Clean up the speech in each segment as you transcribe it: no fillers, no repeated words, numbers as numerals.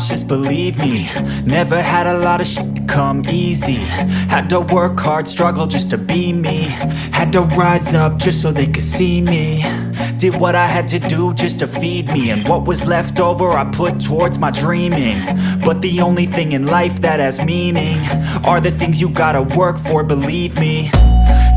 cautious, believe me. Never had a lot of shit come easy. Had to work hard, struggle just to be me. Had to rise up just so they could see me. Did what I had to do just to feed me, and what was left over I put towards my dreaming. But the only thing in life that has meaning are the things you gotta work for, believe me.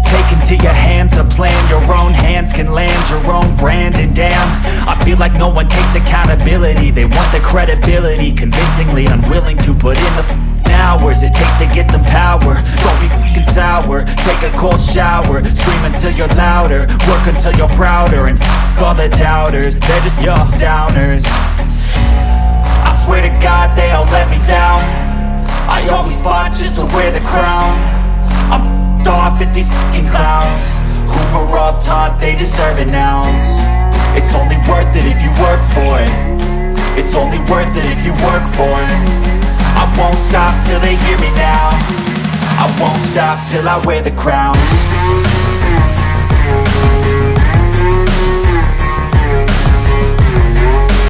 Take into your hands a plan, your own hands can land your own brand. And damn, I feel like no one takes accountability. They want the credibility, convincingly unwilling to put in the hours it takes to get some power. Don't be f***ing sour, take a cold shower. Scream until you're louder, work until you're prouder. And f*** all the doubters, they're just your downers. I swear to God they all let me down. I always fought just to wear the crown. I'm off at these fucking clowns who were all taught they deserve an ounce. It's only worth it if you work for it. It's only worth it if you work for it. I won't stop till they hear me now. I won't stop till I wear the crown.